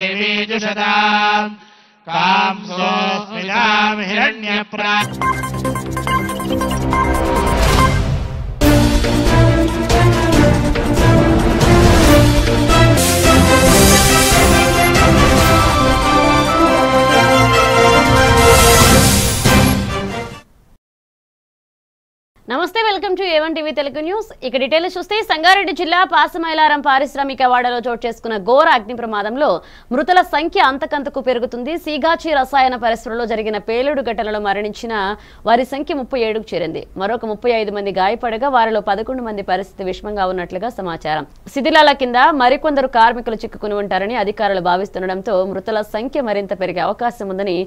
देवीजुषताम् कांसोऽस्मिताम् हिरण्यप्रा నమస్తే welcome to A1 TV Telugu news. ఇక details చూస్తే సంగారెడ్డి జిల్లా పాసమైలారం పారిశ్రామిక వాడలో చోటు చేసుకున్న ఘోర అగ్ని ప్రమాదంలో మృతుల సంఖ్య అంతకంతకు పెరుగుతుంది. సీగాచి రసాయన పరిశ్రమలో జరిగిన పేలుడు ఘటనలో మరణించిన వారి సంఖ్య 37కు చేరింది. మరొక 35 మంది గాయపడగా వారిలో 11 మంది పరిస్థితి విషమంగా ఉన్నట్లుగా సమాచారం. శిథిలాల కింద మరికొందరు కార్మికులు చిక్కుకుని ఉంటారని అధికారులు భావిస్తుండటంతో మృతుల సంఖ్య మరింత పెరిగే అవకాశం ఉందని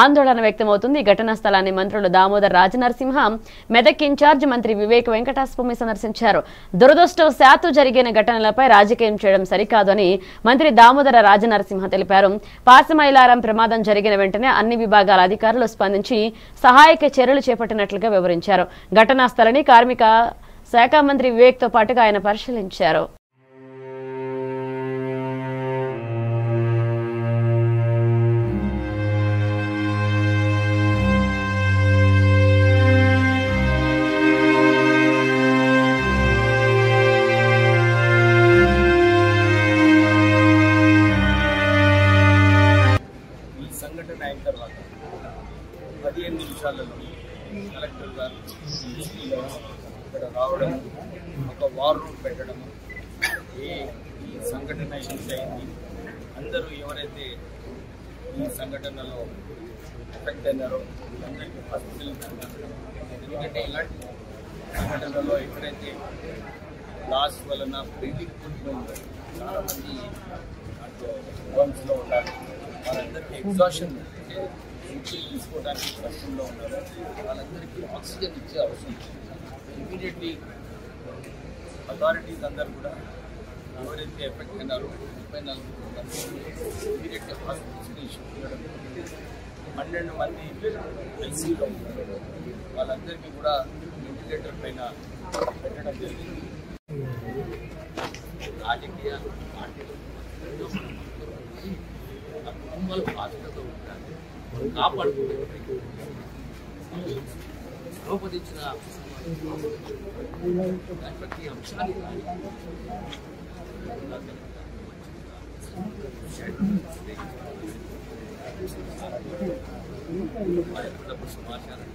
ఆందోళన వ్యక్తమవుతుంది. ఘటనా స్థలాన్ని మంత్రులు దామోదర్ రాజనరసింహ, మెదక్ ఇన్ఛార్జ్ మంత్రి వివేక్ వెంకటస్వామి సందర్శించారు. దురదృష్టవశాత్తు జరిగిన ఘటనలపై రాజకీయం చేయడం సరికాదు అని మంత్రి దామోదర రాజనరసింహ తెలిపారు. పాసమైలారం ప్రమాదం జరిగిన వెంటనే అన్ని విభాగాల అధికారులు స్పందించి సహాయక చర్యలు చేపట్టినట్లుగా వివరించారు. ఘటనా స్థలాన్ని కార్మిక శాఖ మంత్రి వివేక్ తో పాటుగా ఆయన పరిశీలించారు. తర్వాత 15 నిమిషాలలో కలెక్టర్ గారు ఇక్కడ రావడం, ఒక వార్ రూమ్ పెట్టడం, ఈ సంఘటన అయింది, అందరూ ఎవరైతే ఈ సంఘటనలో ఎఫెక్ట్ అయినారో అందరికీ హాస్పిటల్. ఎందుకంటే ఇలాంటి సంఘటనలో ఎక్కడైతే లాస్ వలన బ్రీతింగ్ ఉంటుందో చాలామంది లంగ్స్లో ఉండాలి, వాళ్ళందరికీ ఎగ్జాషన్ తీసుకోవడానికి కష్టంలో ఉన్నారు, వాళ్ళందరికీ ఆక్సిజన్ ఇచ్చే అవసరం. ఇమీడియట్లీ అథారిటీస్ అందరూ కూడా ఎవరైతే ఎఫెక్ట్ అయినారో 34 ఇమీడియట్లీ హాస్పిటల్స్ని షిఫ్ట్ చేయడం. 12 మంది ఐసీయూలో ఉన్నారు, వాళ్ళందరికీ కూడా వెంటిలేటర్ పైన పెట్టడం జరిగింది. రాజకీయ పార్టీలు కుటుంబాలు బాధ్యతతో ఉంటారు, కాపాడుకుంటారు. ఆరోపదించిన ప్రతి అంశాన్ని సమాచారం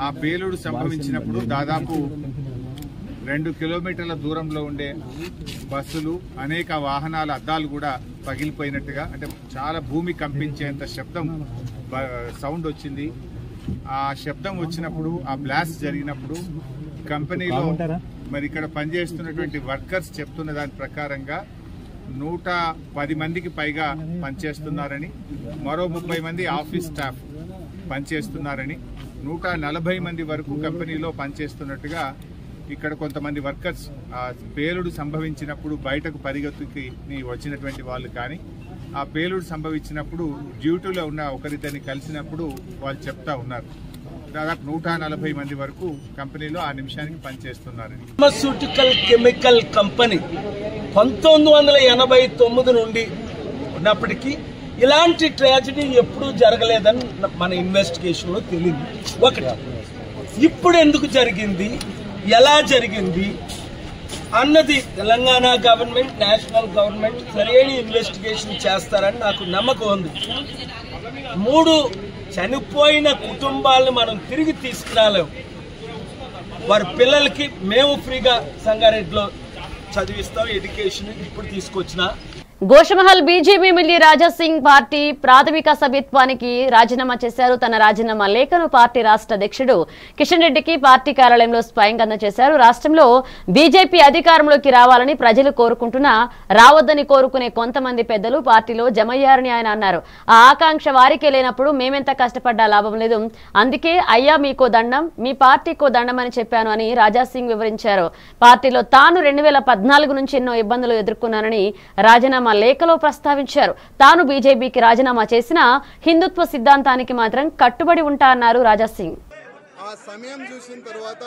ఆ పేలుడు సంభవించినప్పుడు దాదాపు 2 కిలోమీటర్ల దూరంలో ఉండే బస్సులు, అనేక వాహనాల అద్దాలు కూడా పగిలిపోయినట్టుగా, అంటే చాలా భూమి కంపించేంత సౌండ్ వచ్చింది. ఆ శబ్దం వచ్చినప్పుడు, ఆ బ్లాస్ట్ జరిగినప్పుడు కంపెనీలో మరి ఇక్కడ పనిచేస్తున్నటువంటి వర్కర్స్ చెప్తున్న దాని ప్రకారంగా 110 మందికి పైగా పనిచేస్తున్నారని, మరో 30 మంది ఆఫీస్ స్టాఫ్ పనిచేస్తున్నారని, 140 మంది వరకు కంపెనీలో పనిచేస్తున్నట్టుగా ఇక్కడ కొంతమంది వర్కర్స్ పేలుడు సంభవించినప్పుడు బయటకు పరిగెత్తుకి వచ్చినటువంటి వాళ్ళు కానీ, ఆ పేలుడు సంభవించినప్పుడు డ్యూటీలో ఉన్న ఒకరిద్దరిని కలిసినప్పుడు వాళ్ళు చెప్తా ఉన్నారు. దాదాపు 140 మంది వరకు కంపెనీలో ఆ నిమిషానికి పనిచేస్తున్నారని. ఫార్మాస్యూటికల్ కెమికల్ కంపెనీ 1989 నుండి ఉన్నప్పటికీ ఇలాంటి ట్రాజడీ ఎప్పుడూ జరగలేదని మన ఇన్వెస్టిగేషన్ లో తెలియదు. ఒకటి, ఇప్పుడు ఎందుకు జరిగింది, ఎలా జరిగింది అన్నది తెలంగాణ గవర్నమెంట్, నేషనల్ గవర్నమెంట్ సరైన ఇన్వెస్టిగేషన్ చేస్తారని నాకు నమ్మకం ఉంది. 3 చనిపోయిన కుటుంబాలను మనం తిరిగి తీసుకురాలేము. వారి పిల్లలకి మేము ఫ్రీగా సంగారెడ్డిలో చదివిస్తాం, ఎడ్యుకేషన్ ఇప్పుడు తీసుకొచ్చిన. Goshamahal BJP MLA Raja Singh party ప్రాథమిక సభ్యత్వానికి రాజీనామా చేశారు. తన రాజీనామా లేఖను పార్టీ రాష్ట్ర అధ్యక్షుడు కిషన్ రెడ్డికి పార్టీ కార్యాలయంలో స్వయంగా అందజేశారు. రాష్ట్రంలో బీజేపీ అధికారంలోకి రావాలని ప్రజలు కోరుకుంటున్నా రావద్దని కోరుకునే కొంతమంది పెద్దలు పార్టీలో జమయ్యారని ఆయన అన్నారు. ఆ ఆకాంక్ష వారికే లేనప్పుడు మేమెంత కష్టపడ్డా లాభం లేదు. అందుకే అయ్యా మీకో దండం, మీ పార్టీకో దండం అని చెప్పాను అని రాజా సింగ్ వివరించారు. పార్టీలో తాను 2014 నుంచి ఎన్నో ఇబ్బందులు ఎదుర్కొన్నానని రాజీనామా లేఖలో ప్రస్తావించారు. తాను బీజేపీకి రాజీనామా చేసిన హిందుత్వ సిద్ధాంతానికి మాత్రం కట్టుబడి ఉంటా అన్నారు రాజా సింగ్. ఆ సమయం చూసిన తర్వాత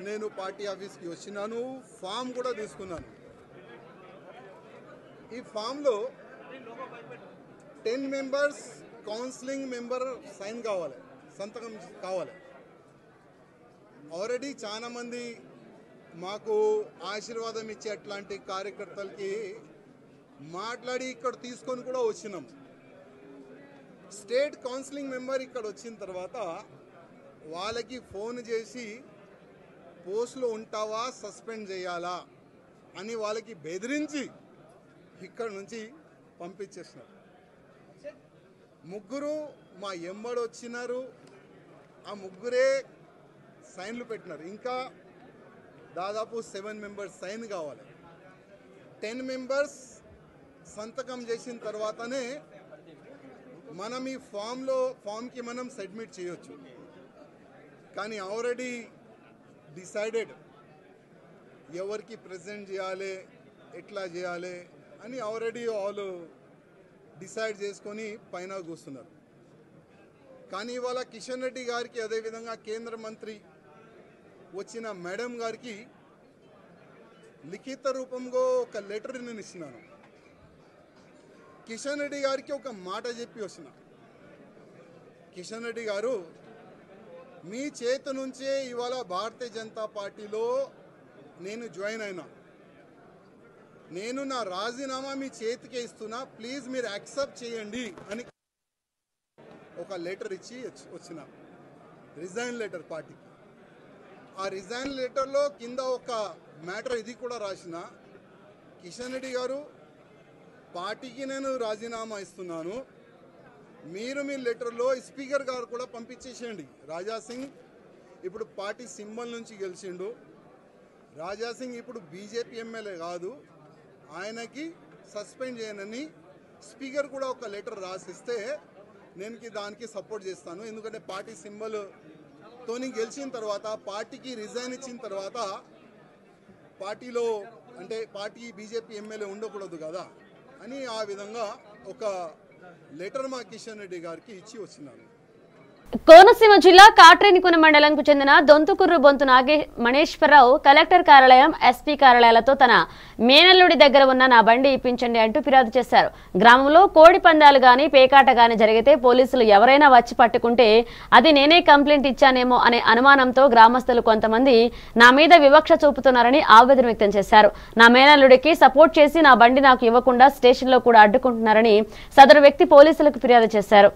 నేను పార్టీ ఆఫీస్కి వచ్చినాను, ఫామ్ కూడా తీసుకున్నాను. ఈ ఫామ్లో 10 మెంబర్స్ కౌన్సిలింగ్ మెంబర్ సైన్ కావాలి, సంతకం కావాలి. ఆల్రెడీ చాలా మంది మాకు ఆశీర్వాదం ఇచ్చే అట్లాంటి కార్యకర్తలకి మాట్లాడి ఇక్కడ తీసుకొని కూడా వచ్చినాం. స్టేట్ కౌన్సిలింగ్ మెంబర్ ఇక్కడ వచ్చిన తర్వాత వాళ్ళకి ఫోన్ చేసి పోస్ట్లో ఉంటావా, సస్పెండ్ చేయాలా అని వాళ్ళకి బెదిరించి ఇక్కడ నుంచి పంపించేసినారు. ముగ్గురు మా ఎంబడి వచ్చినారు, ఆ ముగ్గురే సైన్లు పెట్టినారు. ఇంకా దాదాపు 7 మెంబర్స్ సైన్ కావాలి. 10 మెంబర్స్ సంతకం చేసిన తర్వాతనే మనం ఈ ఫామ్కి మనం సబ్మిట్ చేయొచ్చు. కానీ ఆల్రెడీ డిసైడెడ్ ఎవరికి ప్రజెంట్ చేయాలి, ఎట్లా చేయాలి అని ఆల్రెడీ వాళ్ళు డిసైడ్ చేసుకొని పైన కూస్తున్నారు. కానీ ఇవాళ కిషన్ రెడ్డి గారికి, అదేవిధంగా కేంద్ర మంత్రి వచ్చిన మేడం గారికి లిఖిత రూపంలో ఒక లెటర్ నేను ఇచ్చినాను. కిషన్ రెడ్డి గారికి ఒక మాట చెప్పి వచ్చిన, కిషన్ రెడ్డి గారు మీ చేతి నుంచే ఇవాళ భారతీయ జనతా పార్టీలో నేను జాయిన్ అయినా, నేను నా రాజీనామా మీ చేతికే ఇస్తున్నా, ప్లీజ్ మీరు యాక్సెప్ట్ చేయండి అని ఒక లెటర్ ఇచ్చి వచ్చిన, రిజైన్ లెటర్ పార్టీకి. ఆ రిజైన్ లెటర్లో కింద ఒక మ్యాటర్ ఇది కూడా రాసిన, కిషన్ రెడ్డి గారు పార్టీకి నేను రాజీనామా ఇస్తున్నాను, మీరు మీ లెటర్లో స్పీకర్ గారు కూడా పంపించేసేయండి. రాజా సింగ్ ఇప్పుడు పార్టీ సింబల్ నుంచి గెలిచిండు, రాజా సింగ్ ఇప్పుడు బీజేపీ ఎమ్మెల్యే కాదు, ఆయనకి సస్పెండ్ చేయనని స్పీకర్ కూడా ఒక లెటర్ రాసిస్తే నేను దానికి సపోర్ట్ చేస్తాను. ఎందుకంటే పార్టీ సింబల్తోని గెలిచిన తర్వాత, పార్టీకి రిజైన్ ఇచ్చిన తర్వాత పార్టీలో అంటే పార్టీ బీజేపీ ఎమ్మెల్యే ఉండకూడదు కదా అని ఆ విధంగా ఒక లెటర్ మా కిషన్ రెడ్డి గారికి ఇచ్చి వచ్చినాను. కోనసీమ జిల్లా కాట్రేనికోన మండలంకు చెందిన దొంతుకుర్రు బొంతు మణేశ్వరరావు కలెక్టర్ కార్యాలయం, ఎస్పీ కార్యాలయాలతో తన మేనల్లుడి దగ్గర ఉన్న నా బండి ఇప్పించండి అంటూ ఫిర్యాదు చేశారు. గ్రామంలో కోడి పందాలు గాని పేకాట గాని జరిగితే పోలీసులు ఎవరైనా వచ్చి పట్టుకుంటే అది నేనే కంప్లైంట్ ఇచ్చానేమో అనే అనుమానంతో గ్రామస్తులు కొంతమంది నా మీద వివక్ష చూపుతున్నారని ఆవేదన వ్యక్తం చేశారు. నా మేనల్లుడికి సపోర్ట్ చేసి నా బండి నాకు ఇవ్వకుండా స్టేషన్లో కూడా అడ్డుకుంటున్నారని సదరు వ్యక్తి పోలీసులకు ఫిర్యాదు చేశారు.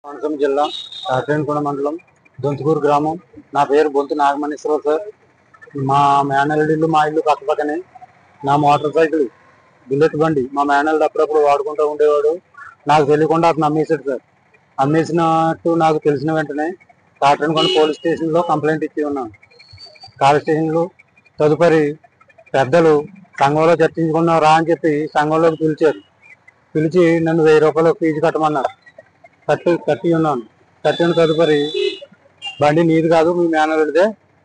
కోనసీమ జిల్లా కాట్రేనికోన మండలం దొంతుకూరు గ్రామం. నా పేరు బొంతు నాగమణేశ్వరరావు సార్. మా మేనల్లుడు మా ఇల్లు పక్కపక్కనే. నా మోటార్ సైకిల్ బుల్లెట్ బండి మా మేనల్లుడు అప్పుడప్పుడు వాడుకుంటూ ఉండేవాడు. నాకు తెలియకుండా అతను అమ్మేశాడు సార్. అమ్మేసినట్టు నాకు తెలిసిన వెంటనే కాట్రేనికోన పోలీస్ స్టేషన్లో కంప్లైంట్ ఇచ్చి ఉన్నాను. కాల్ స్టేషన్లో తదుపరి పెద్దలు సంఘంలో చర్చించుకున్నాం రా అని చెప్పి సంఘంలోకి పిలిచారు. పిలిచి నన్ను 1000 రూపాయలు ఫీజు కట్టమన్నారు. కట్టి ఉన్నాను. కట్టిన తదుపరి బండి నీది కాదు, మీ మేనల్లుడిదే,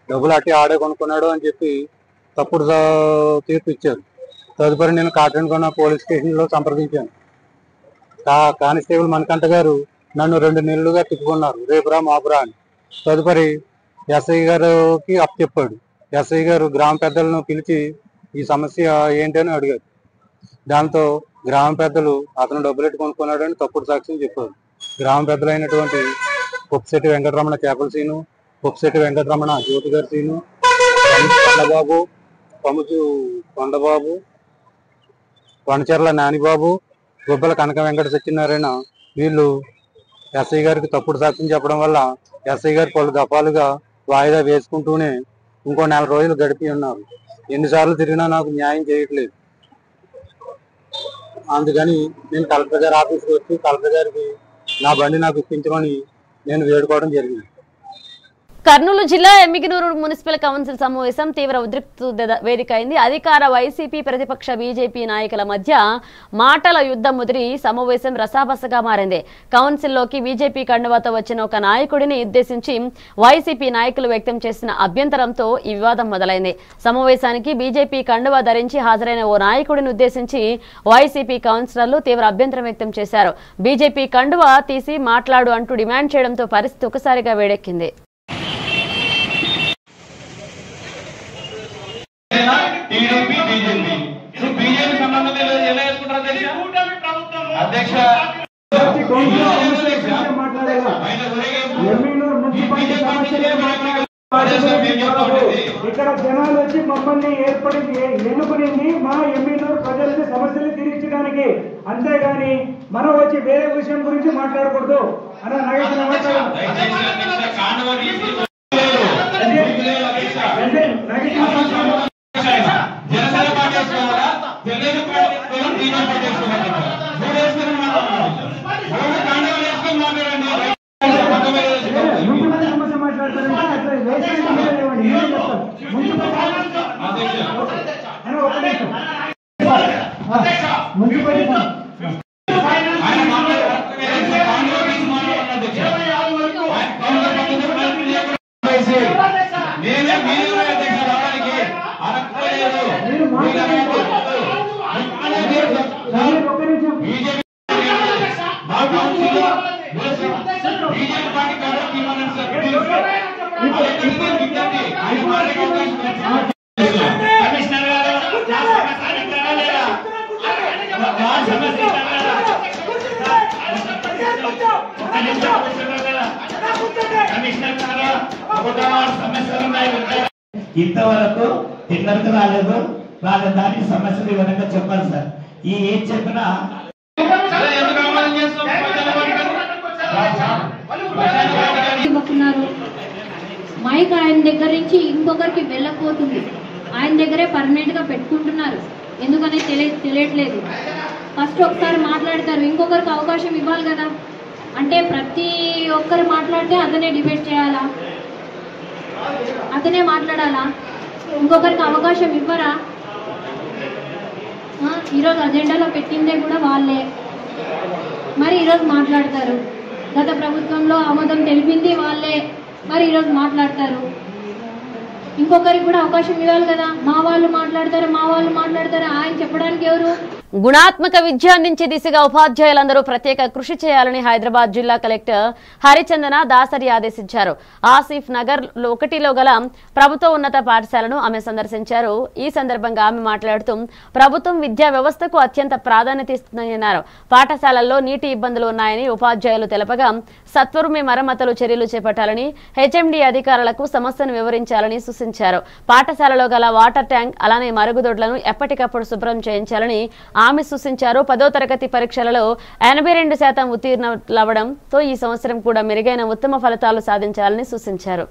డబ్బులు అట్టి ఆడే కొనుక్కున్నాడు అని చెప్పి తప్పుడు తీర్పు ఇచ్చారు. తదుపరి నేను కాట్రేనికోన పోలీస్ స్టేషన్లో సంప్రదించాను. కానిస్టేబుల్ మణికంఠ గారు నన్ను 2 నెలలుగా తిప్పుకున్నారు, రేపురా మాపురా అని. తదుపరి ఎస్ఐ గారికి అప్పచెప్పాడు. ఎస్ఐ గారు గ్రామ పెద్దలను పిలిచి ఈ సమస్య ఏంటి అని అడిగారు. దాంతో గ్రామ పెద్దలు అతను డబ్బులు కొనుక్కున్నాడు అని తప్పుడు సాక్ష్యం చెప్పారు. గ్రామ పెద్దలైనటువంటి పొప్పిశెట్టి వెంకటరమణ చేపల సీను, పొప్పిశెట్టి వెంకటరమణ జ్యోతి గారి సీను, కొండబాబు, పముచు కొండబాబు, వనచెర్ల నానిబాబు, గుబ్బల కనక వెంకట సత్యనారాయణ వీళ్ళు ఎస్ఐ గారికి తప్పుడు సాక్ష్యం చెప్పడం వల్ల ఎస్ఐ గారు పలు దఫాలుగా వాయిదా వేసుకుంటూనే ఇంకో 4 రోజులు గడిపి ఉన్నారు. ఎన్నిసార్లు తిరిగినా నాకు న్యాయం చేయట్లేదు. అందుకని నేను కలెక్టర్ గారి ఆఫీస్కి వచ్చి కలెక్టర్ గారికి నా బండి నాకు ఇప్పించమని నేను వేడుకోవడం జరిగింది. కర్నూలు జిల్లా ఎమ్మిగనూరు మున్సిపల్ కౌన్సిల్ సమావేశం తీవ్ర ఉద్రిక్త వేదిక అయింది. అధికార వైసీపీ ప్రతిపక్ష బీజేపీ నాయకుల మధ్య మాటల యుద్ధం ముదిరి సమావేశం రసాబసగా మారింది. కౌన్సిల్లోకి బీజేపీ కండువాతో వచ్చిన ఒక నాయకుడిని ఉద్దేశించి వైసీపీ నాయకులు వ్యక్తం చేసిన అభ్యంతరంతో ఈ వివాదం మొదలైంది. సమావేశానికి బీజేపీ కండువా ధరించి హాజరైన ఓ నాయకుడిని ఉద్దేశించి వైసీపీ కౌన్సిలర్లు తీవ్ర అభ్యంతరం వ్యక్తం చేశారు. బీజేపీ కండువా తీసి మాట్లాడు అంటూ డిమాండ్ చేయడంతో పరిస్థితి ఒకసారిగా వేడెక్కింది. టీడీపీ బీజేపీ బీజేపీ సంబంధం ఎలా వేసుకుంటారు అధ్యక్ష ఇక్కడ జనాలు వచ్చి మమ్మల్ని ఎన్నుకునింది మా ఎమ్మెల్యేలు ప్రజలకి సమస్యలు తీర్చడానికి, అంతేగాని మనం వచ్చి వేరే విషయం గురించి మాట్లాడకూడదు అని సమస్య మాట్లాడతారంటే ఇంతవరకు తిన్నరకు రాలేదు. దానికి సమస్యలు వివరంగా చెప్పాలి సార్. ఈ ఏం చెప్పినా మైక్ ఆయన దగ్గర నుంచి ఇంకొకరికి వెళ్ళకపోతుంది. ఆయన దగ్గరే పర్మనెంట్ గా పెట్టుకుంటున్నారు. ఎందుకని తెలియట్లేదు. ఫస్ట్ ఒకసారి మాట్లాడతారు, ఇంకొకరికి అవకాశం ఇవ్వాలి కదా. అంటే ప్రతి ఒక్కరు మాట్లాడితే అతనే డిబేట్ చేయాలా, అతనే మాట్లాడాలా, ఇంకొకరికి అవకాశం ఇవ్వరా? ఈరోజు అజెండాలో పెట్టిందే కూడా వాళ్ళే, మరి ఈరోజు మాట్లాడతారు. గత ప్రభుత్వంలో ఆమోదం తెలిపింది వాళ్ళే, మరి ఈరోజు మాట్లాడతారు. ఇంకొకరికి కూడా అవకాశం ఇవ్వాలి కదా. మా వాళ్ళు మాట్లాడతారు ఆయన చెప్పడానికి ఎవరు? గుణాత్మక విద్య అందించే దిశగా ఉపాధ్యాయులందరూ ప్రత్యేక కృషి చేయాలని హైదరాబాద్ జిల్లా కలెక్టర్ హరిచందన దాసరి ఆదేశించారు. ఆసిఫ్ నగర్ 1లో గల ప్రభుత్వ ఉన్నత పాఠశాలను ఆమె సందర్శించారు. ఈ సందర్భంగా ఆమె మాట్లాడుతూ ప్రభుత్వం విద్యా వ్యవస్థకు అత్యంత ప్రాధాన్యత ఇస్తుందని అన్నారు. పాఠశాలల్లో నీటి ఇబ్బందులు ఉన్నాయని ఉపాధ్యాయులు తెలపగా సత్వరమే మరమ్మతులు చర్యలు చేపట్టాలని, హెచ్ఎండి అధికారులకు సమస్యను వివరించాలని సూచించారు. పాఠశాలలో గల వాటర్ ట్యాంక్ అలానే మరుగుదొడ్లను ఎప్పటికప్పుడు శుభ్రం చేయించాలని ఆమె సూచించారు. 10వ తరగతి పరీక్షలలో 82% ఉత్తీర్ణులవడంతో ఈ సంవత్సరం కూడా మెరుగైన ఉత్తమ ఫలితాలు సాధించాలని సూచించారు.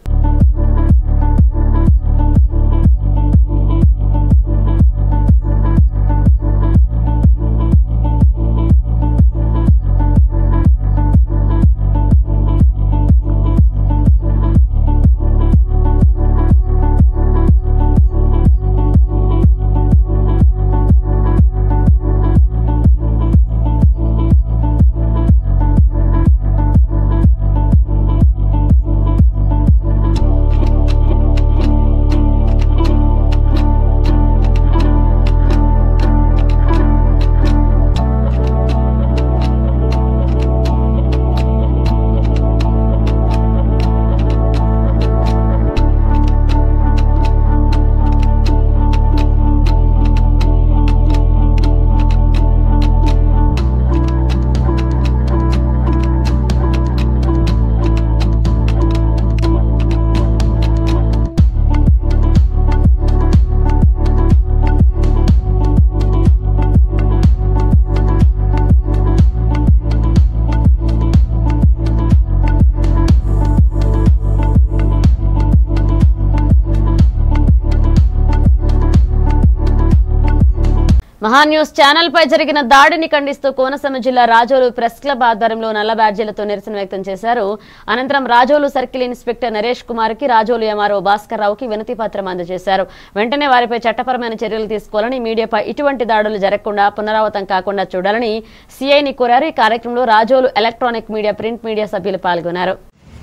మహాన్యూస్ ఛానల్ పై జరిగిన దాడిని ఖండిస్తూ కోనసీమ జిల్లా రాజోలు ప్రెస్ క్లబ్ ఆధ్వర్యంలో నల్ల బ్యాడ్జీలతో నిరసన వ్యక్తం చేశారు. అనంతరం రాజోలు సర్కిల్ ఇన్స్పెక్టర్ నరేష్ కుమార్ కి, రాజోలు ఎంఆర్ఓ భాస్కర్ రావుకి వినతి పత్రం అందజేశారు. వెంటనే వారిపై చట్టపరమైన చర్యలు తీసుకోవాలని, మీడియాపై ఇటువంటి దాడులు జరగకుండా పునరావృతం కాకుండా చూడాలని సీఐని కోరారు. ఈ కార్యక్రమంలో Razole electronic media, print media సభ్యులు పాల్గొన్నారు.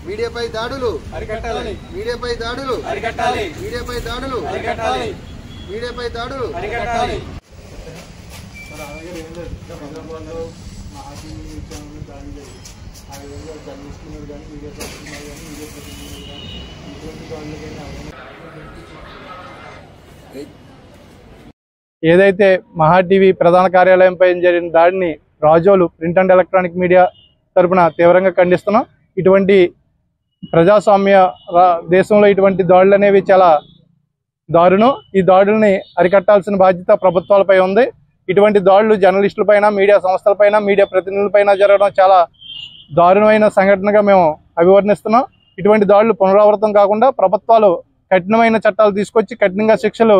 మీడియాపై దాడులు అరికట్టాలి, మీడియాపై దాడులు అరికట్టాలి, మీడియాపై దాడులు అరికట్టాలి, మీడియాపై దాడులు అరికట్టాలి. ఏదైతే మహా టీవీ ప్రధాన కార్యాలయంపై జరిగిన దాడిని Razole print and electronic media తరపున తీవ్రంగా ఖండిస్తున్నాం. ఇటువంటి ప్రజాస్వామ్య దేశంలో ఇటువంటి దాడులు అనేవి చాలా దారుణం. ఈ దాడుల్ని అరికట్టాల్సిన బాధ్యత ప్రభుత్వాలపై ఉంది. ఇటువంటి దాడులు జర్నలిస్టులపైన, మీడియా సంస్థలపైన, మీడియా ప్రతినిధులపైన జరగడం చాలా దారుణమైన సంఘటనగా మేము అభివర్ణిస్తున్నాం. ఇటువంటి దాడులు పునరావృతం కాకుండా ప్రభుత్వాలు కఠినమైన చట్టాలు తీసుకొచ్చి కఠినంగా శిక్షలు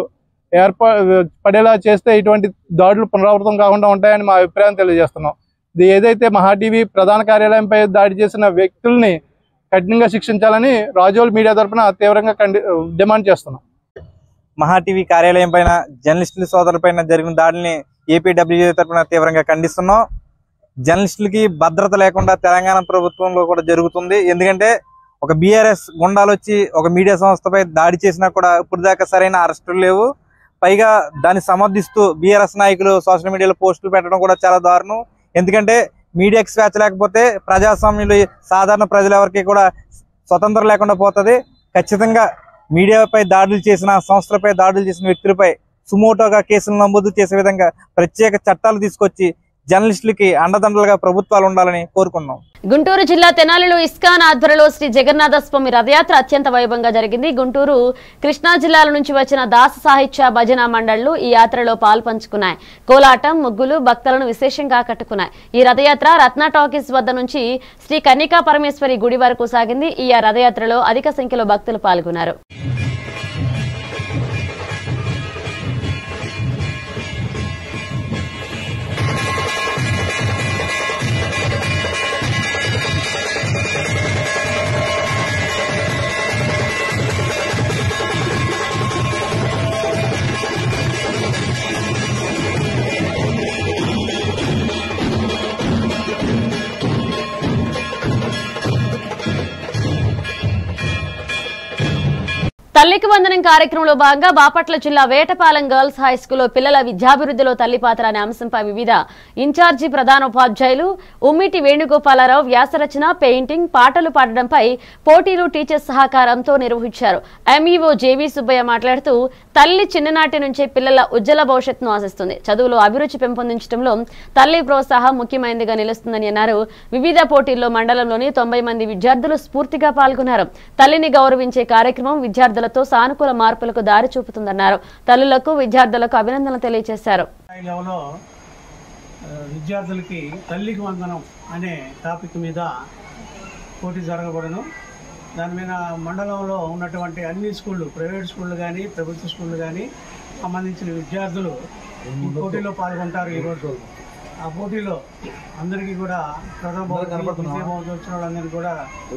పడేలా చేస్తే ఇటువంటి దాడులు పునరావృతం కాకుండా ఉంటాయని మా అభిప్రాయం తెలియజేస్తున్నాం. ఏదైతే మహా టీవీ ప్రధాన కార్యాలయంపై దాడి చేసిన వ్యక్తుల్ని కఠినంగా శిక్షించాలని రాజోల్ మీడియా తరఫున తీవ్రంగా డిమాండ్ చేస్తున్నాం. మహా టీవీ కార్యాలయం పైన, జర్నలిస్టుల సోదరులపైన జరిగిన దాడిని ఏపీడబ్ల్యూజే తరఫున తీవ్రంగా ఖండిస్తున్నాం. జర్నలిస్టులకి భద్రత లేకుండా తెలంగాణ ప్రభుత్వంలో కూడా జరుగుతుంది. ఎందుకంటే ఒక బీఆర్ఎస్ గుండాలు వచ్చి ఒక మీడియా సంస్థపై దాడి చేసినా కూడా ఇప్పుడు దాకా సరైన అరెస్టులు లేవు. పైగా దాన్ని సమర్థిస్తూ బీఆర్ఎస్ నాయకులు సోషల్ మీడియాలో పోస్టులు పెట్టడం కూడా చాలా దారుణం. ఎందుకంటే మీడియాకి స్వేచ్ఛ లేకపోతే ప్రజాస్వామ్యంలో సాధారణ ప్రజలు ఎవరికి కూడా స్వతంత్రం లేకుండా పోతుంది. ఖచ్చితంగా మీడియాపై దాడులు చేసిన, సంస్థలపై దాడులు చేసిన వ్యక్తులపై సుమోటోగా కేసులు నమోదు చేసే విధంగా ప్రత్యేక చట్టాలు తీసుకొచ్చి జర్నలిస్టులకి అండదండలుగా ప్రభుత్వాలు ఉండాలని కోరుకున్నాం. గుంటూరు జిల్లా తెనాలిలో ఇస్కాన్ ఆధ్వర్యంలో శ్రీ జగన్నాథ స్వామి రథయాత్ర అత్యంత వైభవంగా జరిగింది. గుంటూరు, కృష్ణా జిల్లాల నుంచి వచ్చిన దాస సాహిత్య భజన మండళ్లు ఈ యాత్రలో పాల్పంచుకున్నాయి. కోలాటం, ముగ్గులు భక్తులను విశేషంగా ఆకట్టుకున్నాయి. ఈ రథయాత్ర రత్న టాకీస్ వద్ద నుంచి శ్రీ కన్నికా పరమేశ్వరి గుడి వరకు సాగింది. ఈ రథయాత్రలో అధిక సంఖ్యలో భక్తులు పాల్గొన్నారు. తల్లికి వందనం కార్యక్రమంలో భాగంగా బాపట్ల జిల్లా వేటపాలెం గర్ల్స్ హై స్కూల్లో పిల్లల విద్యాభివృద్ధిలో తల్లి పాత్ర అనే అంశంపై వివిధ ఇన్ఛార్జి ప్రధానోపాధ్యాయులు ఉమ్మిటి వేణుగోపాలరావు వ్యాసరచన, పెయింటింగ్, పాటలు పాడడంపై పోటీలు టీచర్స్ సహకారంతో నిర్వహించారు. ఎంఈఓ జేవీ సుబ్బయ్య మాట్లాడుతూ తల్లి చిన్ననాటి నుంచే పిల్లల ఉజ్వల భవిష్యత్తును ఆశిస్తుంది. చదువులో అభిరుచి పెంపొందించడంలో తల్లి ప్రోత్సాహం ముఖ్యమైనదిగా నిలుస్తుందని అన్నారు. వివిధ పోటీల్లో మండలంలోని 90 మంది విద్యార్థులు స్ఫూర్తిగా పాల్గొన్నారు. తల్లిని గౌరవించే కార్యక్రమం విద్యార్థుల సానుకూల మార్పులకు దారి చూపుతుందన్నారు. తల్లులకు, విద్యార్థులకు అభినందనలు తెలియజేశారు. విద్యార్థులకి తల్లికి వందనం అనే టాపిక్ మీద పోటీ జరగబడను. దాని మీద మండలంలో ఉన్నటువంటి అన్ని స్కూళ్ళు, ప్రైవేట్ స్కూళ్ళు కానీ ప్రభుత్వ స్కూళ్ళు కానీ సంబంధించిన విద్యార్థులు ఈ పోటీలో పాల్గొంటారు. ఈరోజు ఆ పోటీలో అందరికీ కూడా ప్రథమ బహుమతి వచ్చిన వాళ్ళందరినీ కూడా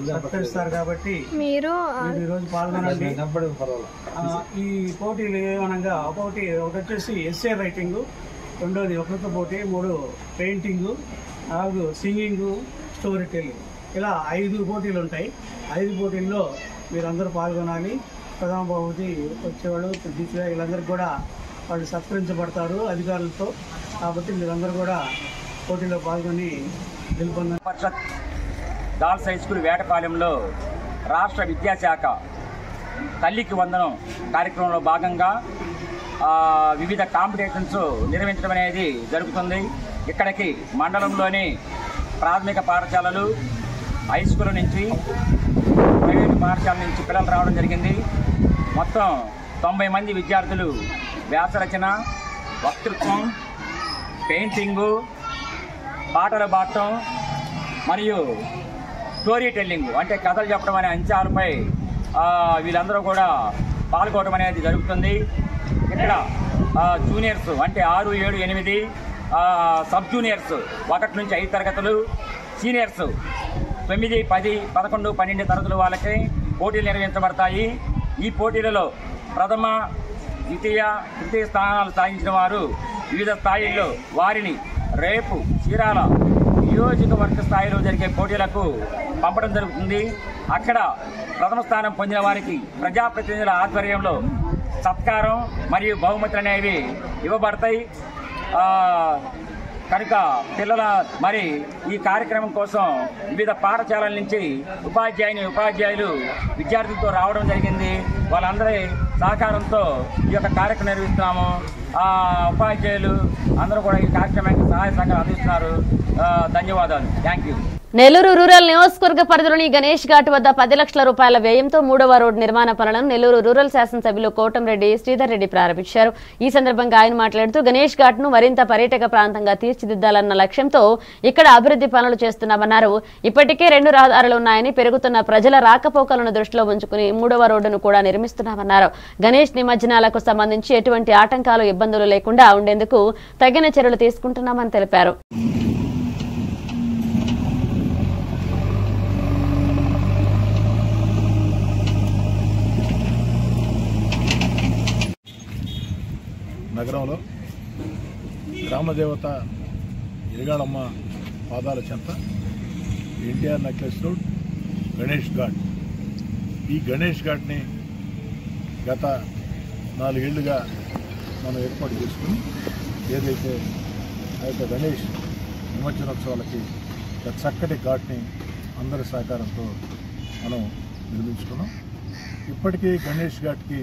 సత్కరిస్తారు. కాబట్టి మీరు ఈరోజు పాల్గొనండి. ఈ పోటీలు ఏమనగా ఒకటి వచ్చేసి ఎస్ఏ రైటింగు, రెండోది వక్తృత్వ పోటీ, 3 పెయింటింగు, 4 సింగింగు, స్టోరీ టెల్లింగ్, ఇలా 5 పోటీలు ఉంటాయి. 5 పోటీల్లో మీరందరూ పాల్గొనాలి. ప్రథమ బహుమతి వచ్చేవాళ్ళు, ద్వితీయ, వీళ్ళందరికీ కూడా వాళ్ళు సత్కరించబడతారు అధికారులతో. కాబట్టి మీరందరూ కూడా పోటీలో పాల్గొని గెలుపొందారు. పరిషత్ గర్ల్స్ హై స్కూల్ వేటపాలెంలో రాష్ట్ర విద్యాశాఖ తల్లికి వందనం కార్యక్రమంలో భాగంగా వివిధ కాంపిటీషన్స్ నిర్వహించడం అనేది జరుగుతుంది. ఇక్కడికి మండలంలోని ప్రాథమిక పాఠశాలలు, హై స్కూల్ నుంచి, ప్రైవేటు పాఠశాల నుంచి పిల్లలు రావడం జరిగింది. మొత్తం 90 మంది విద్యార్థులు వ్యాసరచన, వక్తృత్వం, పెయింటింగు, పాటలు పాడటం మరియు స్టోరీ టెల్లింగ్ అంటే కథలు చెప్పడం అనే అంశాలపై వీళ్ళందరూ కూడా పాల్గొనడం అనేది జరుగుతుంది. ఇక్కడ జూనియర్స్ అంటే 6, 7, 8 సబ్ జూనియర్స్ 1 నుంచి 5 తరగతులు, సీనియర్స్ 9, 10, 11, 12 తరగతుల వాళ్ళకి పోటీలు నిర్వహించబడతాయి. ఈ పోటీలలో ప్రథమ, ద్వితీయ, తృతీయ స్థానాలు సాధించిన వారు వివిధ స్థాయిల్లో వారిని రేపు చీరాల నియోజకవర్గ స్థాయిలో జరిగే పోటీలకు పంపడం జరుగుతుంది. అక్కడ ప్రథమ స్థానం పొందిన వారికి ప్రజాప్రతినిధుల ఆధ్వర్యంలో సత్కారం మరియు బహుమతులు అనేవి ఇవ్వబడతాయి. కనుక పిల్లల మరి ఈ కార్యక్రమం కోసం వివిధ పాఠశాలల నుంచి ఉపాధ్యాయులు విద్యార్థులతో రావడం జరిగింది. వాళ్ళందరి సహకారంతో ఈ యొక్క కార్యక్రమం నిర్వహిస్తున్నాము. ఉపాధ్యాయులు అందరూ కూడా ఈ కార్యక్రమానికి సహాయ సహకారం అందిస్తున్నారు. ధన్యవాదాలు. Thank you. నెల్లూరు రూరల్ నియోజకవర్గ పరిధిలోని గణేష్ ఘాట్ వద్ద 10 లక్షల రూపాయల వ్యయంతో 3వ రోడ్డు నిర్మాణ పనులను నెల్లూరు రూరల్ శాసనసభ్యులు కోటంరెడ్డి శ్రీధర్ రెడ్డి ప్రారంభించారు. ఈ సందర్భంగా ఆయన మాట్లాడుతూ గణేష్ ఘాట్ ను మరింత పర్యాటక ప్రాంతంగా తీర్చిదిద్దాలన్న లక్ష్యంతో ఇక్కడ అభివృద్ధి పనులు చేస్తున్నామన్నారు. ఇప్పటికే 2 రహదారులు ఉన్నాయని, పెరుగుతున్న ప్రజల రాకపోకలను దృష్టిలో ఉంచుకుని 3వ రోడ్డును కూడా నిర్మిస్తున్నామన్నారు. గణేష్ నిమజ్జనాలకు సంబంధించి ఎటువంటి ఆటంకాలు, ఇబ్బందులు లేకుండా ఉండేందుకు తగిన చర్యలు తీసుకుంటున్నామని తెలిపారు. నగరంలో గ్రామదేవత ఇరగాళమ్మ పాదాల చెంత ఎన్టీఆర్ నెక్లెస్ రోడ్ గణేష్ ఘాట్. ఈ గణేష్ ఘాట్ని గత 4 ఏళ్లుగా మనం ఏర్పాటు చేసుకుని ఏదైతే ఆ యొక్క గణేష్ నిమజ్జనోత్సవాలకి చక్కటి ఘాట్ని అందరి సహకారంతో మనం నిర్మించుకున్నాం. ఇప్పటికీ గణేష్ ఘాట్కి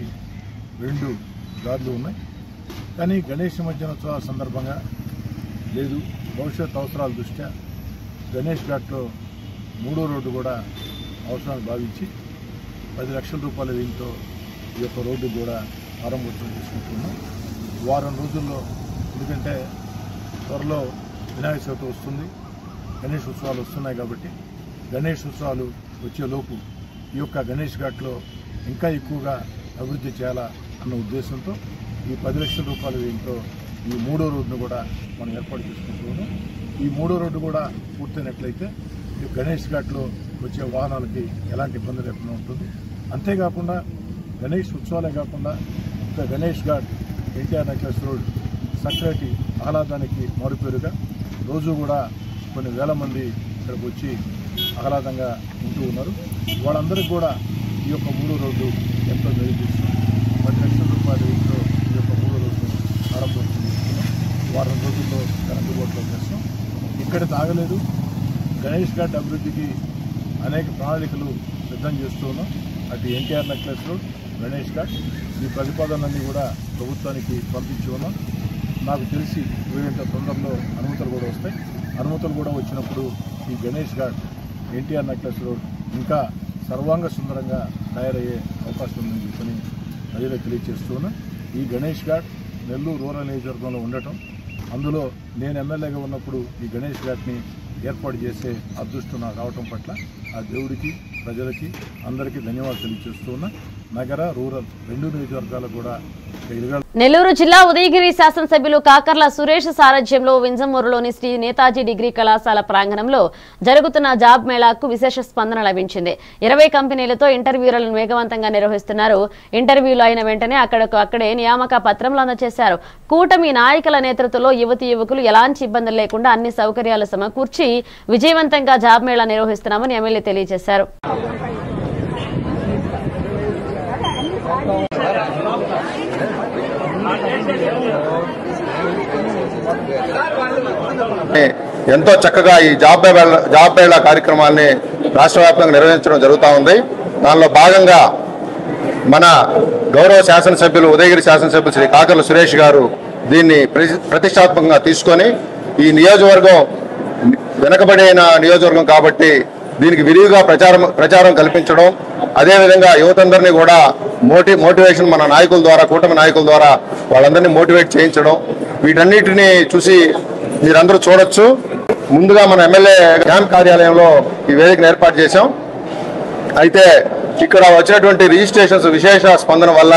2 దారులు ఉన్నాయి. కానీ గణేష్ నిమజ్జనోత్సవాల సందర్భంగా లేదు, భవిష్యత్ అవసరాల దృష్ట్యా గణేష్ ఘాట్లో 3వ రోడ్డు కూడా అవసరాన్ని భావించి 10 లక్షల రూపాయల వ్యయంతో ఈ యొక్క రోడ్డు కూడా ప్రారంభోత్సవం చేసుకుంటున్నాం. వారం రోజుల్లో, ఎందుకంటే త్వరలో వినాయక చవితి వస్తుంది, గణేష్ ఉత్సవాలు వస్తున్నాయి కాబట్టి గణేష్ ఉత్సవాలు వచ్చేలోపు ఈ యొక్క గణేష్ ఘాట్లో ఇంకా ఎక్కువగా అభివృద్ధి చేయాలా అన్న ఉద్దేశంతో ఈ 10 లక్షల రూపాయల వ్యయంతో ఈ 3వ రోడ్డును కూడా మనం ఏర్పాటు చేసుకుంటున్నాం. ఈ 3వ రోడ్డు కూడా పూర్తయినట్లయితే ఈ గణేష్ ఘాట్లో వచ్చే వాహనాలకి ఎలాంటి ఇబ్బంది లేకుండా ఉంటుంది. అంతేకాకుండా గణేష్ ఉత్సవాలే కాకుండా ఇంకా గణేష్ ఘాట్ ఎన్టీఆర్ నెక్లెస్ రోడ్ చక్కటి ఆహ్లాదానికి మారుపేరుగా రోజు కూడా కొన్ని వేల మంది ఇక్కడికి వచ్చి ఆహ్లాదంగా ఉంటూ ఉన్నారు. వాళ్ళందరికీ కూడా ఈ యొక్క 3వ రోడ్డు ఎంతో మెరుగుపరుస్తుంది. 10 లక్షల రూపాయల వ్యయంతో ఈ యొక్క 3వ రోడ్డు ప్రారంభోత్సవం చేస్తున్నాం. వారం రోజుల్లో అందుబాటులో చేస్తాం. ఇక్కడ తాగలేదు, గణేష్ ఘాట్ అభివృద్ధికి అనేక ప్రణాళికలు సిద్ధం చేస్తూ ఉన్నాం. అటు ఎన్టీఆర్ నెక్లెస్ రోడ్, గణేష్ ఘాట్ ఈ ప్రతిపాదనలన్నీ కూడా ప్రభుత్వానికి పంపించి ఉన్నాం. నాకు తెలిసి వీరింత తొందరలో అనుమతులు కూడా వస్తాయి. అనుమతులు కూడా వచ్చినప్పుడు ఈ గణేష్ ఘాట్ ఎన్టీఆర్ నెక్లెస్ రోడ్ ఇంకా సర్వాంగ సుందరంగా తయారయ్యే అవకాశం ఉందని చెప్పని ప్రజలకు తెలియజేస్తూ ఉన్నా. ఈ గణేష్ ఘాట్ నెల్లూరు రూరల్ నియోజకవర్గంలో ఉండటం, అందులో నేను ఎమ్మెల్యేగా ఉన్నప్పుడు ఈ గణేష్ ఘాట్ని ఏర్పాటు చేసే అదృష్టం నాకు రావటం పట్ల ఆ దేవుడికి, ప్రజలకి, అందరికీ ధన్యవాదాలు తెలియజేస్తూ ఉన్నా. నగర, రూరల్ 2 నియోజకవర్గాలు కూడా నెల్లూరు జిల్లా ఉదయగిరి శాసనసభ్యులు కాకర్ల సురేష్ సారథ్యంలో వింజమూరులోని శ్రీ నేతాజీ డిగ్రీ కళాశాల ప్రాంగణంలో జరుగుతున్న జాబ్ మేళాకు విశేష స్పందన లభించింది. 20 కంపెనీలతో ఇంటర్వ్యూలను వేగవంతంగా నిర్వహిస్తున్నారు. ఇంటర్వ్యూలు అయిన వెంటనే అక్కడే నియామక పత్రంలో అందజేశారు. కూటమి నాయకుల నేతృత్వంలో యువతీ యువకులు ఎలాంటి ఇబ్బందులు లేకుండా అన్ని సౌకర్యాలు సమకూర్చి విజయవంతంగా జాబ్ మేళా నిర్వహిస్తున్నామని ఎమ్మెల్యే తెలియజేశారు. ఎంతో చక్కగా ఈ జాబ్ మేళా కార్యక్రమాన్ని రాష్ట్ర వ్యాప్తంగా నిర్వహించడం జరుగుతూ ఉంది. దానిలో భాగంగా మన గౌరవ శాసనసభ్యులు ఉదయగిరి శాసనసభ్యులు శ్రీ కాకర్ల సురేష్ గారు దీన్ని ప్రతిష్టాత్మకంగా తీసుకొని ఈ నియోజకవర్గం వెనకబడిన నియోజకవర్గం కాబట్టి దీనికి విరివిగా ప్రచారం కల్పించడం, అదేవిధంగా యువతందరినీ కూడా మోటివేషన్ మన నాయకుల ద్వారా, కూటమి నాయకుల ద్వారా వాళ్ళందరినీ మోటివేట్ చేయించడం, వీటన్నిటిని చూసి మీరందరూ చూడొచ్చు. ముందుగా మన ఎమ్మెల్యే క్యాంప్ కార్యాలయంలో ఈ వేదికను ఏర్పాటు చేశాం. అయితే ఇక్కడ వచ్చినటువంటి రిజిస్ట్రేషన్స్ విశేష స్పందన వల్ల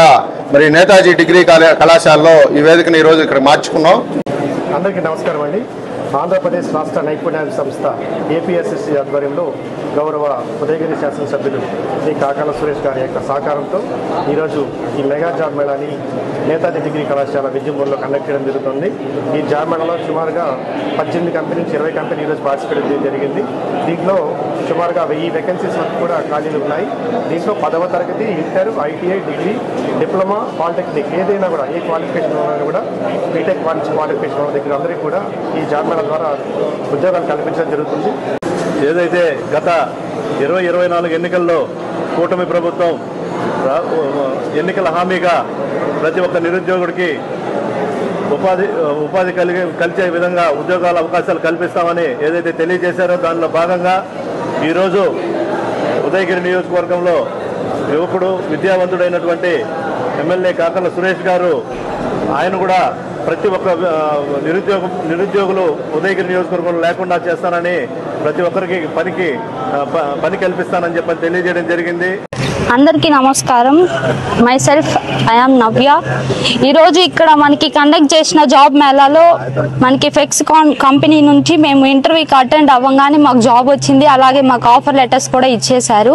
మరి నేతాజీ డిగ్రీ కళాశాలలో ఈ వేదికను ఈరోజు ఇక్కడ మార్చుకున్నాం. అందరికీ నమస్కారం అండి. ఆంధ్రప్రదేశ్ రాష్ట్ర నైపుణ్యాభివృద్ధి సంస్థ ఏపీఎస్ఎస్సి ఆధ్వర్యంలో గౌరవ ఉదయగిరి శాసనసభ్యులు శ్రీ కాకాల సురేష్ గారి యొక్క సహకారంతో ఈరోజు ఈ మెగా జాబ్ మేళాని నేతాజీ డిగ్రీ కళాశాల విద్యుమూరులో కండక్ట్ చేయడం జరుగుతుంది. ఈ జాబ్ మేళాలో సుమారుగా 18 కంపెనీ నుంచి 20 కంపెనీ ఈరోజు పార్టిసిపేట్ చేయడం జరిగింది. దీంట్లో సుమారుగా 1000 వేకెన్సీస్ వరకు కూడా ఖాళీలు ఉన్నాయి. దీంట్లో 10వ తరగతి, inter, ITI, degree, diploma, polytechnic ఏదైనా కూడా ఏ క్వాలిఫికేషన్ ఉన్నా కూడా బీటెక్ క్వాలిఫికేషన్ ఉన్న దగ్గర అందరికీ కూడా ఈ జాబ్ మేళా ద్వారా ఉద్యోగాలు కల్పించడం జరుగుతుంది. ఏదైతే గత 2024 ఎన్నికల్లో కూటమి ప్రభుత్వం ఎన్నికల హామీగా ప్రతి ఒక్క నిరుద్యోగుడికి ఉపాధి కలిసే విధంగా ఉద్యోగాల అవకాశాలు కల్పిస్తామని ఏదైతే తెలియజేశారో దానిలో భాగంగా ఈరోజు ఉదయగిరి నియోజకవర్గంలో యువకుడు విద్యావంతుడైనటువంటి ఎమ్మెల్యే కాకర్ల సురేష్ గారు ఆయన కూడా ప్రతి ఒక్క నిరుద్యోగులు ఉదయగిరి నియోజకవర్గంలో లేకుండా చేస్తానని ప్రతి ఒక్కరికి పని కల్పిస్తానని చెప్పని తెలియజేయడం జరిగింది. అందరికీ నమస్కారం. మై సెల్ఫ్ ఐఎమ్ నవ్య. ఈరోజు ఇక్కడ మనకి కండక్ట్ చేసిన జాబ్ మేళాలో మనకి ఫెక్స్ కంపెనీ నుంచి మేము ఇంటర్వ్యూకి అటెండ్ అవ్వగానే మాకు జాబ్ వచ్చింది. అలాగే మాకు ఆఫర్ లెటర్స్ కూడా ఇచ్చేశారు.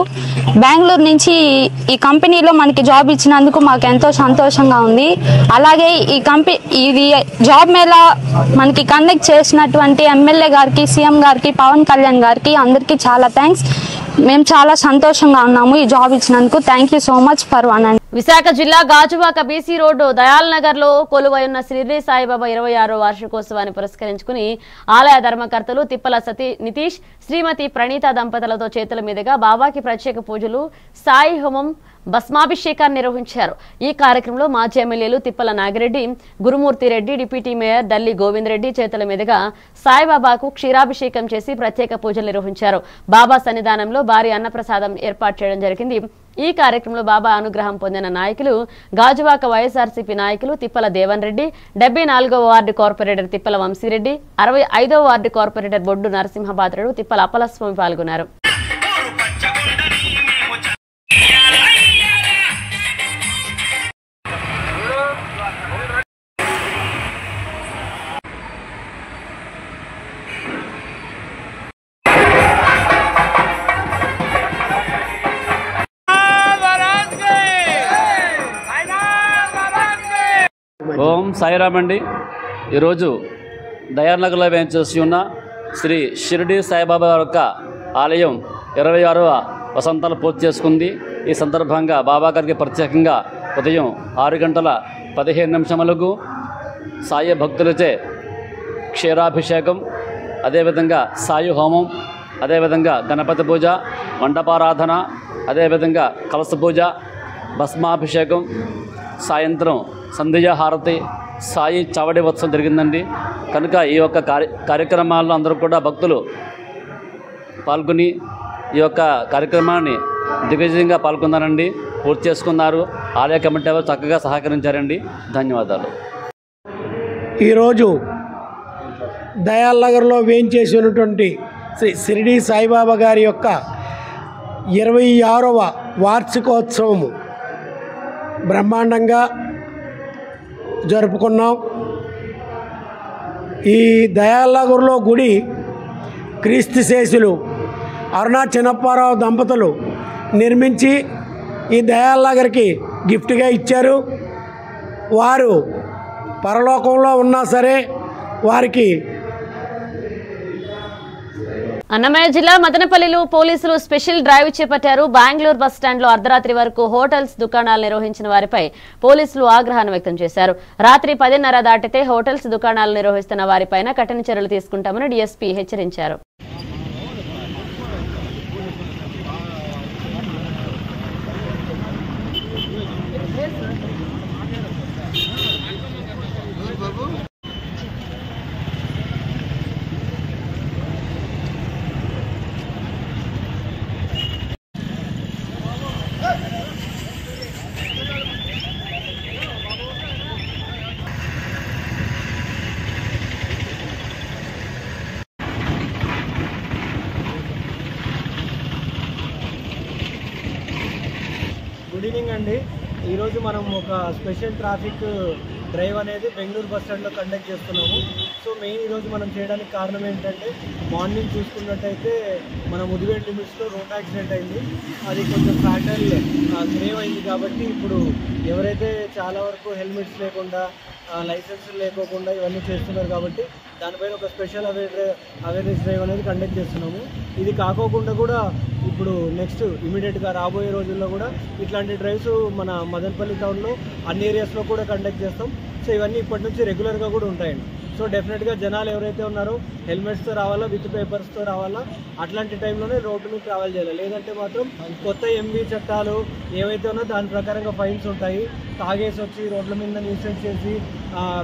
బెంగళూరు నుంచి ఈ కంపెనీలో మనకి జాబ్ ఇచ్చినందుకు మాకు ఎంతో సంతోషంగా ఉంది. అలాగే ఇది జాబ్ మేళా మనకి కండక్ట్ చేసినటువంటి ఎమ్మెల్యే గారికి, సీఎం గారికి, పవన్ కళ్యాణ్ గారికి అందరికీ చాలా థ్యాంక్స్. మేము చాలా సంతోషంగా ఉన్నాము ఈ జాబ్ ఇచ్చినందుకు. Thank you so much for one. Visakha జిల్లా గాజువాక బీసీ రోడ్డు దయాల్ నగర్ లో కొలువై ఉన్న షిరిడి సాయిబాబా 26వ వార్షికోత్సవాన్ని పురస్కరించుకుని ఆలయ ధర్మకర్తలు తిప్పల నితీష్, శ్రీమతి ప్రణీత దంపతులతో చేతుల మీదుగా బాబాకి ప్రత్యేక పూజలు, సాయి హోమం, భస్మాభిషేకాన్ని నిర్వహించారు. ఈ కార్యక్రమంలో మాజీ ఎమ్మెల్యేలు తిప్పల నాగిరెడ్డి, గురుమూర్తి రెడ్డి, డిప్యూటీ మేయర్ దల్లి గోవింద్ రెడ్డి చేతుల మీదుగా సాయిబాబాకు క్షీరాభిషేకం చేసి ప్రత్యేక పూజలు నిర్వహించారు. బాబా సన్నిధానంలో భారీ అన్నప్రసాదం ఏర్పాటు చేయడం జరిగింది. ఈ కార్యక్రమంలో బాబా అనుగ్రహం పొందిన నాయకులు గాజువాక వైఎస్ఆర్సీపీ నాయకులు తిప్పల దేవన్ రెడ్డి, 74వ వార్డు కార్పొరేటర్ తిప్పల వంశీరెడ్డి, 65వ వార్డు కార్పొరేటర్ బొడ్డు నరసింహపాత్రుడు, తిప్పల అప్పలస్వామి పాల్గొన్నారు. ఓం సాయిరామ్ అండి. ఈరోజు దయానగర్లో వేయించేసి ఉన్న శ్రీ షిరిడి సాయిబాబా యొక్క ఆలయం 26వ వసంతాలు పూర్తి చేసుకుంది. ఈ సందర్భంగా బాబా గారికి ప్రత్యేకంగా ఉదయం 6:15 సాయి భక్తులచే క్షీరాభిషేకం, అదేవిధంగా సాయి హోమం, అదేవిధంగా గణపతి పూజ, మండపారాధన, అదేవిధంగా కలశ పూజ, భస్మాభిషేకం, సాయంత్రం సంధ్యా హారతి, సాయి చావడి ఉత్సవం జరిగిందండి. కనుక ఈ యొక్క కార్యక్రమాల్లో అందరూ కూడా భక్తులు పాల్గొని ఈ యొక్క కార్యక్రమాన్ని దిగ్విజయంగా పాల్గొన్నారండి, పూర్తి చేసుకున్నారు. ఆలయ కమిటీ వారు చక్కగా సహకరించారండి. ధన్యవాదాలు. ఈరోజు దయాల్ నగర్లో వేయించేసినటువంటి శ్రీ షిరిడి సాయిబాబా గారి యొక్క 26వ వార్షికోత్సవము బ్రహ్మాండంగా జరుపుకున్నాం. ఈ దయాల్ నగర్లో గుడి క్రీస్తు శేషులు అరుణా చిన్నప్పారావు దంపతులు నిర్మించి ఈ దయాల్ నగర్కి గిఫ్ట్గా ఇచ్చారు. వారు పరలోకంలో ఉన్నా సరే వారికి. అన్నమయ్య జిల్లా మదనపల్లిలో పోలీసులు స్పెషల్ డ్రైవ్ చేపట్టారు. బెంగళూరు బస్టాండ్లో అర్ధరాత్రి వరకు హోటల్స్, దుకాణాలు నిర్వహించిన వారిపై పోలీసులు ఆగ్రహాన్ని వ్యక్తం చేశారు. రాత్రి 10:30 దాటితే హోటల్స్, దుకాణాలు నిర్వహిస్తున్న వారిపైన కఠిన చర్యలు తీసుకుంటామని డీఎస్పీ హెచ్చరించారు. గుడ్ ఈవినింగ్ అండి. ఈరోజు మనం ఒక స్పెషల్ ట్రాఫిక్ డ్రైవ్ అనేది బెంగళూరు బస్ స్టాండ్లో కండక్ట్ చేస్తున్నాము. సో మెయిన్ ఈరోజు మనం చేయడానికి కారణం ఏంటంటే మార్నింగ్ చూసుకున్నట్టయితే మన ముదివేడ్ లిమిట్స్లో రోడ్ యాక్సిడెంట్ అయింది. అది కొంచెం ఫ్యాటల్ గ్రేవ్ అయింది కాబట్టి ఇప్పుడు ఎవరైతే చాలా వరకు హెల్మెట్స్ లేకుండా లైసెన్స్ లేకోకుండా ఇవన్నీ చేస్తున్నారు కాబట్టి దానిపైన ఒక స్పెషల్ అవేర్నెస్ డ్రైవ్ అనేది కండక్ట్ చేస్తున్నాము. ఇది కాకోకుండా కూడా ఇప్పుడు నెక్స్ట్ ఇమీడియట్గా రాబోయే రోజుల్లో కూడా ఇట్లాంటి డ్రైవ్స్ మన మదనపల్లి టౌన్లో అన్ని ఏరియాస్లో కూడా కండక్ట్ చేస్తాం. సో ఇవన్నీ ఇప్పటి నుంచి రెగ్యులర్గా కూడా ఉంటాయండి. సో డెఫినెట్గా జనాలు ఎవరైతే ఉన్నారో హెల్మెట్స్తో రావాలా, విత్ పేపర్స్తో రావాలా, అట్లాంటి టైంలోనే రోడ్డు మీద ట్రావెల్ చేయాలి. లేదంటే మాత్రం కొత్త ఎంబీ చట్టాలు ఏవైతే ఉన్నాయో దాని ప్రకారంగా ఫైన్స్ ఉంటాయి. తాగేసి వచ్చి రోడ్ల మీద న్యూసెన్స్ చేసి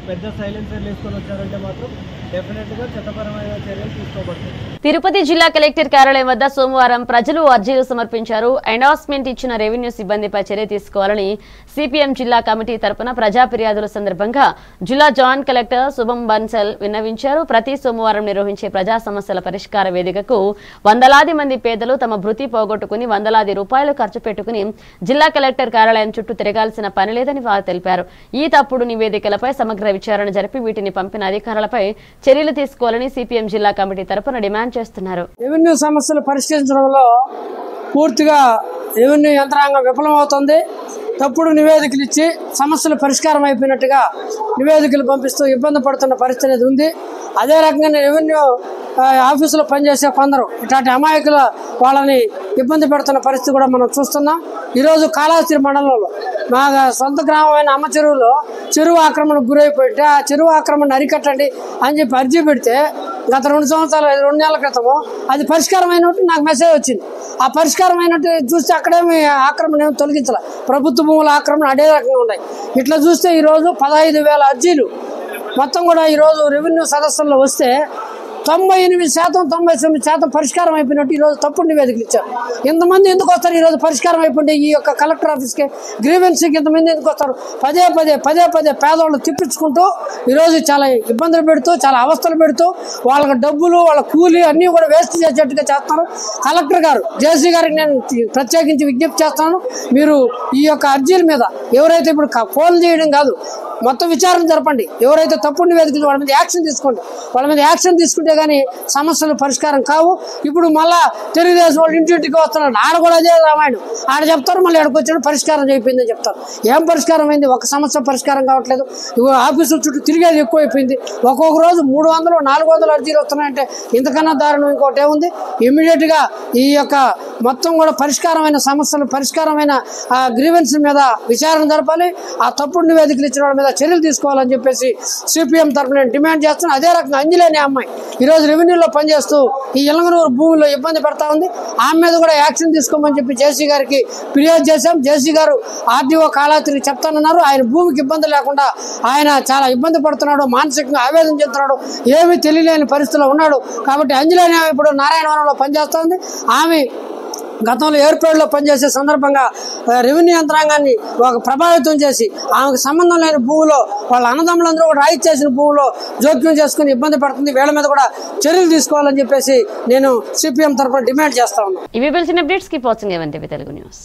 పెద్ద సైలెన్సర్లు వేసుకొని వచ్చారంటే మాత్రం డెఫినెట్గా చట్టపరమైన చర్యలు తీసుకోబడతాయి. తిరుపతి జిల్లా కలెక్టర్ కార్యాలయం వద్ద సోమవారం ప్రజలు అర్జీలు సమర్పించారు. ఎండార్స్మెంట్ ఇచ్చిన రెవెన్యూ సిబ్బందిపై చర్య తీసుకోవాలని సిపిఎం జిల్లా కమిటీ తరపున ప్రజా ఫిర్యాదుల సందర్భంగా జిల్లా జాయింట్ కలెక్టర్ శుభం బన్సల్ విన్నవించారు. ప్రతి సోమవారం నిర్వహించే ప్రజా సమస్యల పరిష్కార వేదికకు వందలాది మంది పేదలు తమ భృతి పోగొట్టుకుని వందలాది రూపాయలు ఖర్చు పెట్టుకుని జిల్లా కలెక్టర్ కార్యాలయం చుట్టూ తిరగాల్సిన పని లేదని వారు తెలిపారు. ఈ తప్పుడు నివేదికలపై సమగ్ర విచారణ జరిపి వీటిని పంపిన అధికారులపై చర్యలు తీసుకోవాలని సిపిఎం జిల్లా కమిటీ తరపున డిమాండ్ చేస్తున్నారు. రెవెన్యూ సమస్యలు పరిష్కరించడంలో పూర్తిగా రెవెన్యూ యంత్రాంగం విఫలమవుతుంది. తప్పుడు నివేదికలు ఇచ్చి సమస్యలు పరిష్కారం అయిపోయినట్టుగా నివేదికలు పంపిస్తూ ఇబ్బంది పడుతున్న పరిస్థితి అనేది ఉంది. అదే రకంగా రెవెన్యూ ఆఫీసులో పనిచేసే కొందరు ఇట్లాంటి అమాయకుల వాళ్ళని ఇబ్బంది పెడుతున్న పరిస్థితి కూడా మనం చూస్తున్నాం. ఈరోజు కాళహస్తి మండలంలో మా సొంత గ్రామమైన అమ్మ చెరువులో చెరువు ఆక్రమణకు గురైపోయింటే ఆ చెరువు ఆక్రమణ అరికట్టండి అని చెప్పి అర్జీ పెడితే గత 2 సంవత్సరాలు 2 నెలల క్రితము అది పరిష్కారం అయినట్టు నాకు మెసేజ్ వచ్చింది. ఆ పరిష్కారం అయినట్టు చూస్తే అక్కడేమి ఆక్రమణ ఏమి తొలగించాల, ప్రభుత్వ భూముల ఆక్రమణ అదే రకంగా ఉన్నాయి. ఇట్లా చూస్తే ఈరోజు 15,000 అర్జీలు మొత్తం కూడా ఈరోజు రెవెన్యూ సదస్సుల్లో వస్తే 98%, 99% పరిష్కారం అయిపోయినట్టు ఈరోజు తప్పుడు నివేదికలు ఇచ్చారు. ఇంతమంది ఎందుకు వస్తారు ఈరోజు పరిష్కారం అయిపోయింది ఈ యొక్క కలెక్టర్ ఆఫీస్కి గ్రీవెన్సీకి ఇంతమంది ఎందుకు వస్తారు? పదే పదే పేదవాళ్ళు తిప్పించుకుంటూ ఈరోజు చాలా ఇబ్బందులు పెడుతూ చాలా అవస్థలు పెడుతూ వాళ్ళకి డబ్బులు వాళ్ళ కూలీ అన్నీ కూడా వేస్ట్ చేసేట్టుగా చేస్తున్నారు. కలెక్టర్ గారు జేసీ గారికి నేను ప్రత్యేకించి విజ్ఞప్తి చేస్తాను, మీరు ఈ యొక్క అర్జీల మీద ఎవరైతే ఇప్పుడు ఫోన్ చేయడం కాదు మొత్తం విచారణ జరపండి. ఎవరైతే తప్పుడు నివేదికలు వాళ్ళ మీద యాక్షన్ తీసుకోండి. వాళ్ళ మీద యాక్షన్ తీసుకుంటే కానీ సమస్యలు పరిష్కారం కావు. ఇప్పుడు మళ్ళా తెలుగుదేశం వాళ్ళు ఇంటింటికి వస్తున్నారు. ఆడ కూడా అదే రామాయణం. ఆడ చెప్తారు, మళ్ళీ ఆడకు వచ్చాడు పరిష్కారం అయిపోయిందని చెప్తారు. ఏం పరిష్కారం అయింది? ఒక సమస్య పరిష్కారం కావట్లేదు. ఆఫీసుల చుట్టూ తిరిగేది ఎక్కువైపోయింది. ఒక్కొక్క రోజు 300, 400 అర్జీలు వస్తున్నాయంటే ఇంతకన్నా దారుణం ఇంకోటి ఏముంది? ఇమ్మీడియట్గా ఈ యొక్క మొత్తం కూడా పరిష్కారమైన సమస్యలు పరిష్కారమైన గ్రీవెన్స్ మీద విచారణ జరపాలి. ఆ తప్పుడు నివేదికలు ఇచ్చిన వాళ్ళ మీద చర్యలు తీసుకోవాలని చెప్పేసి సిపిఎం తరఫున నేను డిమాండ్ చేస్తున్నాను. అదే రకంగా అంజలేని అమ్మాయి ఈరోజు రెవెన్యూలో పనిచేస్తూ ఈ ఇలంగనూరు భూమిలో ఇబ్బంది పడతా ఉంది. ఆమె మీద కూడా యాక్షన్ తీసుకోమని చెప్పి జేసీ గారికి ఫిర్యాదు చేశాం. జేసీ గారు ఆర్డీఓ కాళహస్తికి చెప్తానన్నారు. ఆయన భూమికి ఇబ్బంది లేకుండా ఆయన చాలా ఇబ్బంది పడుతున్నాడు, మానసికంగా ఆవేదన చెందుతున్నాడు, ఏమీ తెలియలేని పరిస్థితిలో ఉన్నాడు. కాబట్టి అంజలేని ఆమె ఇప్పుడు నారాయణవరంలో పనిచేస్తుంది. ఆమె గతంలో ఏర్పేడులో పనిచేసే సందర్భంగా రెవెన్యూ యంత్రాంగాన్ని ఒక ప్రభావితం చేసి ఆమెకు సంబంధం లేని భూమిలో వాళ్ళ అన్నదమ్ములందరూ కూడా రాయి చేసిన భూమిలో జోక్యం చేసుకుని ఇబ్బంది పడుతుంది. వీళ్ళ మీద కూడా చర్యలు తీసుకోవాలని చెప్పేసి నేను సిపిఎం తరఫున డిమాండ్ చేస్తా ఉన్నాను. ఇవి తెలిసిన updates keep watching A1 TV Telugu news.